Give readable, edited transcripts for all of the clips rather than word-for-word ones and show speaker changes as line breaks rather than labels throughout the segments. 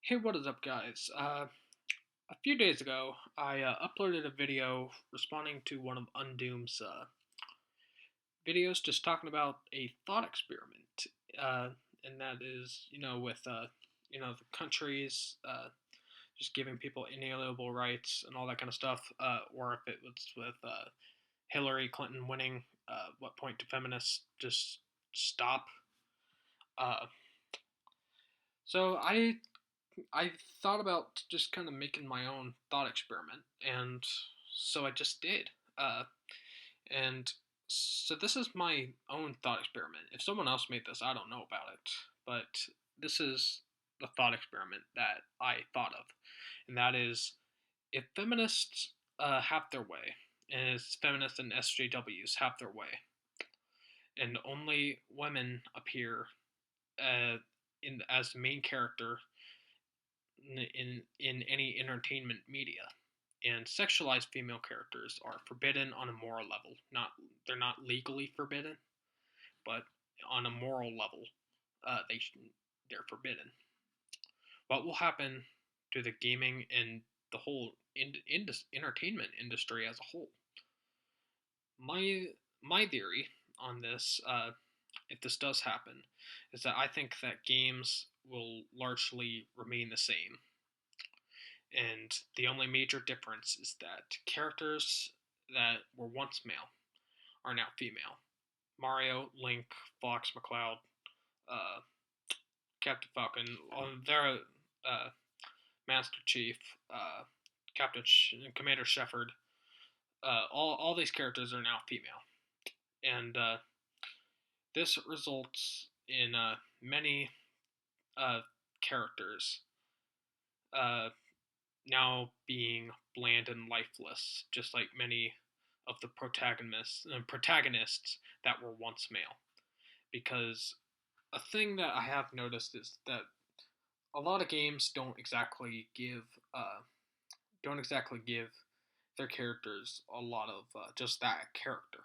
Hey, what is up, guys? A few days ago, I uploaded a video responding to one of Undoom's videos, just talking about a thought experiment, uh, and that is, with the countries just giving people inalienable rights and all that kind of stuff, or if it was with Hillary Clinton winning, what point do feminists just stop? Uh, so I thought about just kind of making my own thought experiment, and so I just did. Uh, and so this is my own thought experiment. If someone else made this, I don't know about it, but this is the thought experiment that I thought of, and that is if feminists have their way, and as feminists and SJWs have their way, and only women appear uh, in as the main character in any entertainment media. And sexualized female characters are forbidden on a moral level. Not they're not legally forbidden, but on a moral level, they're forbidden. What will happen to the gaming and the whole entertainment industry as a whole? My theory on this, if this does happen, is that I think that games will largely remain the same, and the only major difference is that characters that were once male are now female. Mario, Link, Fox, McCloud, uh, Captain Falcon, their Master Chief, Captain Commander Shepard, all these characters are now female, and this results in many characters uh, now being bland and lifeless, just like many of the protagonists that were once male. Because a thing that I have noticed is that a lot of games uh, don't exactly give their characters a lot of just that character.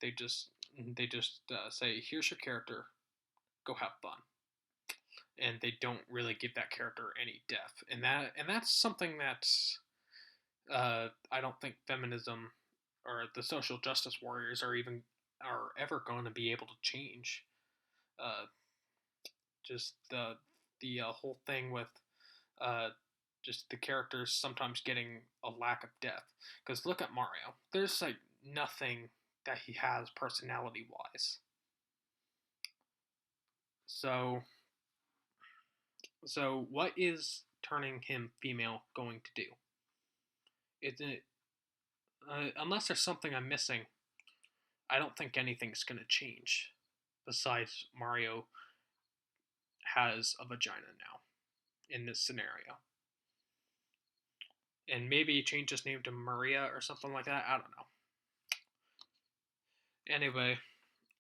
They just they just say, "Here's your character, go have fun," and they don't really give that character any depth. And that's something that I don't think feminism or the social justice warriors are ever going to be able to change. Uh, just the whole thing with uh, just the characters sometimes getting a lack of depth. Because look at Mario. There's like nothing that he has personality wise. So so what is turning him female going to do? It unless there's something I'm missing, I don't think anything's going to change. Besides, Mario has a vagina now in this scenario, and maybe change his name to Maria or something like that. I don't know. Anyway,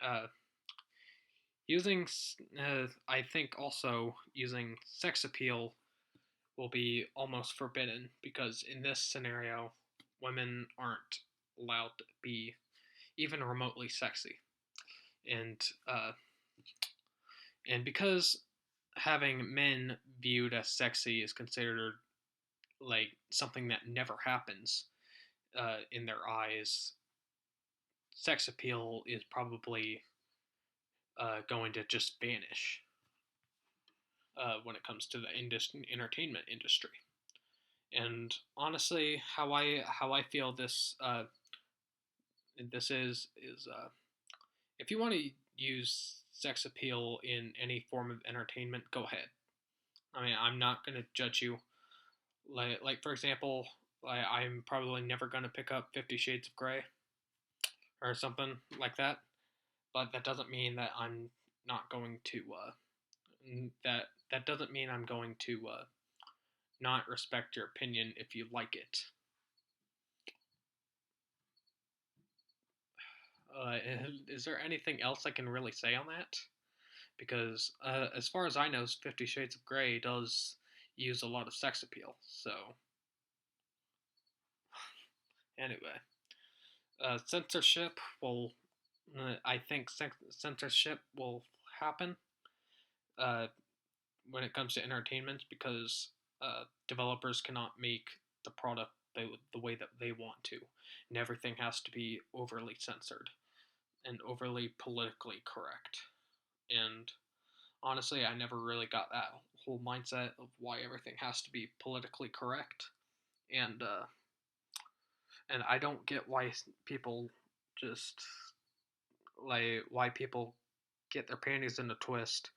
uh, using I think also using sex appeal will be almost forbidden because in this scenario, women aren't allowed to be even remotely sexy, and and because having men viewed as sexy is considered like something that never happens in their eyes, sex appeal is probably going to just vanish when it comes to the entertainment industry. And honestly, how I feel this is if you want to use sex appeal in any form of entertainment, go ahead. I mean, I'm not going to judge you. Like for example, I'm probably never going to pick up 50 Shades of Grey or something like that, but that doesn't mean that I'm not going to that doesn't mean I'm going to not respect your opinion if you like it. Uh, is there anything else I can really say on that? Because as far as I know, 50 Shades of Grey does use a lot of sex appeal. So anyway, censorship will, I think censorship will happen. Uh, when it comes to entertainment because developers cannot make the product the way that they want to, and everything has to be overly censored and overly politically correct. And honestly, I never really got that whole mindset of why everything has to be politically correct, and I don't get why people just like why people get their panties in a twist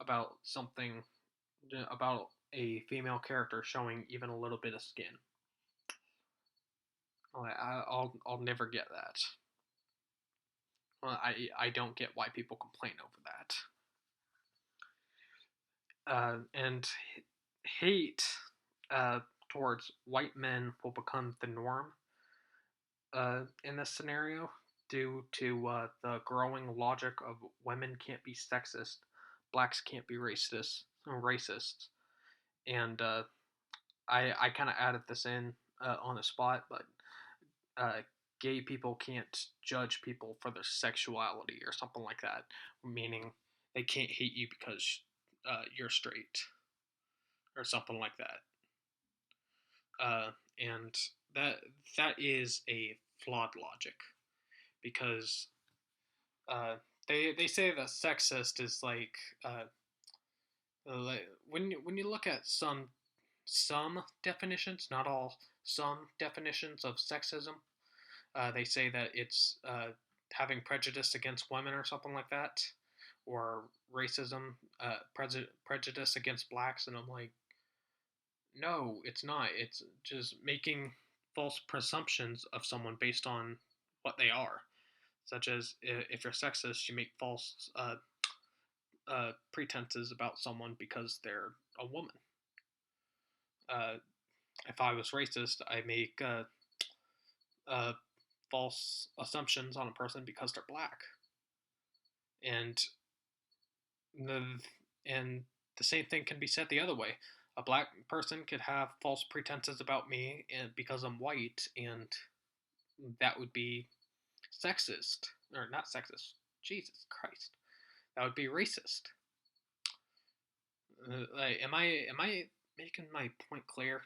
about something about a female character showing even a little bit of skin. I'll never get that. Well, I don't get why people complain over that. And hate towards white men will become the norm in this scenario due to the growing logic of women can't be sexist, blacks can't be racists, and I kind of added this in on the spot, but uh, gay people can't judge people for their sexuality or something like that, meaning they can't hate you because you're straight or something like that. And that that is a flawed logic because they say that sexist is like when you look at some definitions, not all, some definitions of sexism, they say that it's having prejudice against women or something like that, or racism, prejudice against blacks, and I'm like, no, it's not. It's just making false presumptions of someone based on what they are, such as if you're sexist, you make false pretenses about someone because they're a woman. Uh, if I was racist, I make uh, false assumptions on a person because they're black, and the and the same thing can be said the other way. A black person could have false pretenses about me, and because I'm white, and that would be sexist or not sexist. Jesus Christ, that would be racist. Am I making my point clear?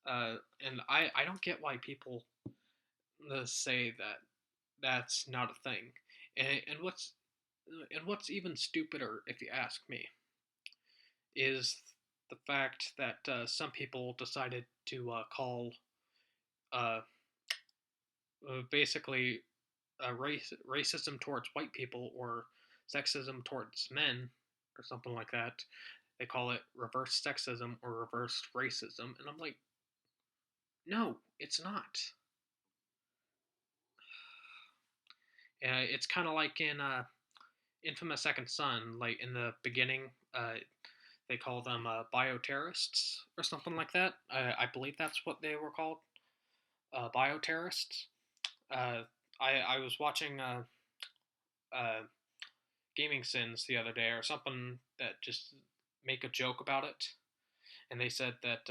And I don't get why people say that that's not a thing. And what's even stupider, if you ask me, is the fact that some people decided to call uh, basically racism towards white people or sexism towards men or something like that. They call it reverse sexism or reverse racism, and I'm like, no, it's not. It's kind of like in Infamous Second Son, like in the beginning, they call them bioterrorists or something like that. I believe that's what they were called, bioterrorists. Uh, I was watching uh, Gaming Sins the other day or something that just make a joke about it, and they said that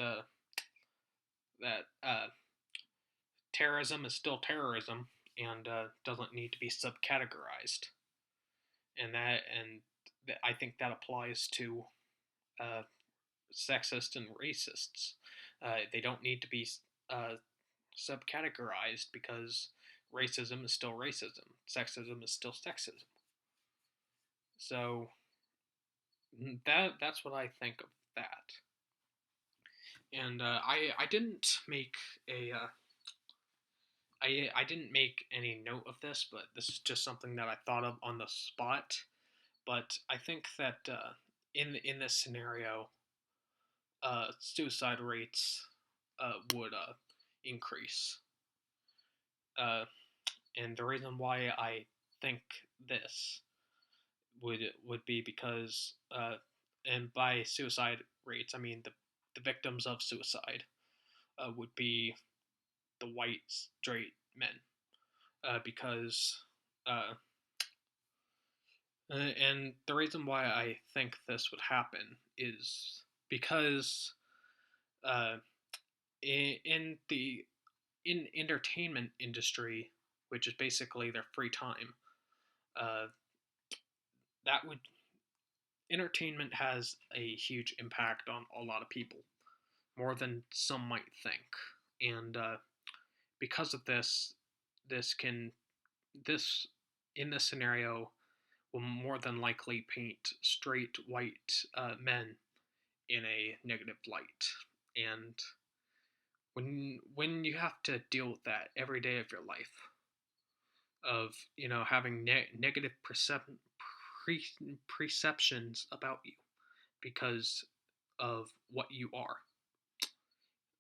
terrorism is still terrorism and doesn't need to be subcategorized, and I think that applies to uh, sexist and racists. They don't need to be uh, subcategorized because racism is still racism, sexism is still sexism. So that's what I think of that. And I didn't make a I didn't make any note of this, but this is just something that I thought of on the spot. But I think that in this scenario, suicide rates would increase. Uh, and the reason why I think this would be because, and by suicide rates, I mean the victims of suicide would be the white straight men, because and the reason why I think this would happen is because uh, in the in entertainment industry, which is basically their free time, uh, that would entertainment has a huge impact on a lot of people, more than some might think. And because of this, this can this in this scenario will more than likely paint straight white men in a negative light. And when you have to deal with that every day of your life, of having negative perceptions about you because of what you are,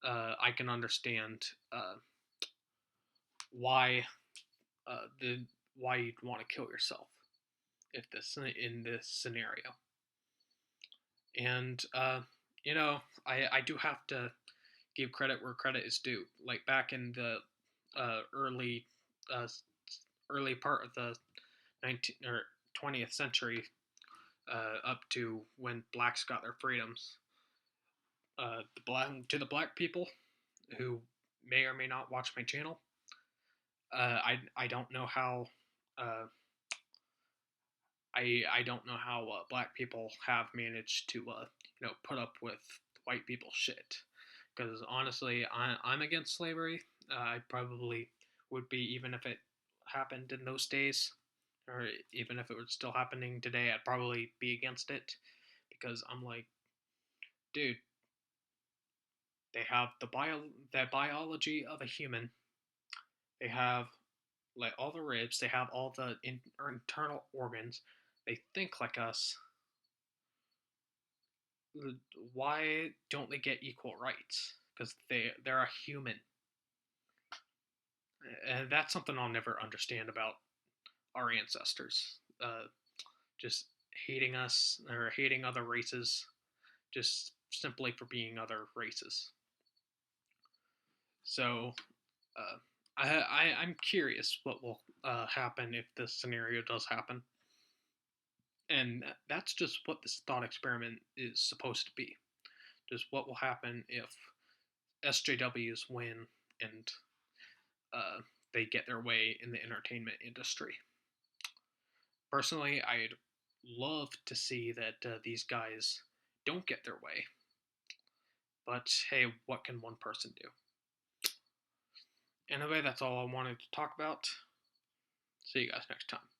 I can understand why the why you'd want to kill yourself if this in this scenario. And I do have to give credit where credit is due. Like back in the early uh, early part of the 19th or 20th century, up to when blacks got their freedoms, the black people who may or may not watch my channel, I don't know how uh, I don't know how black people have managed to put up with white people's shit. Because honestly, I'm against slavery. I probably would be even if it happened in those days, or even if it was still happening today. I'd probably be against it because I'm like, dude, they have the biology of a human. They have like all the ribs. They have all the internal organs. They think like us. Why don't they get equal rights? Because they're a human, and that's something I'll never understand about our ancestors. Just hating us or hating other races, just simply for being other races. So I'm curious what will happen if this scenario does happen, and that's just what this thought experiment is supposed to be. Just what will happen if SJWs win and uh, they get their way in the entertainment industry. Personally, I'd love to see that these guys don't get their way. But hey, what can one person do? Anyway, that's all I wanted to talk about. See you guys next time.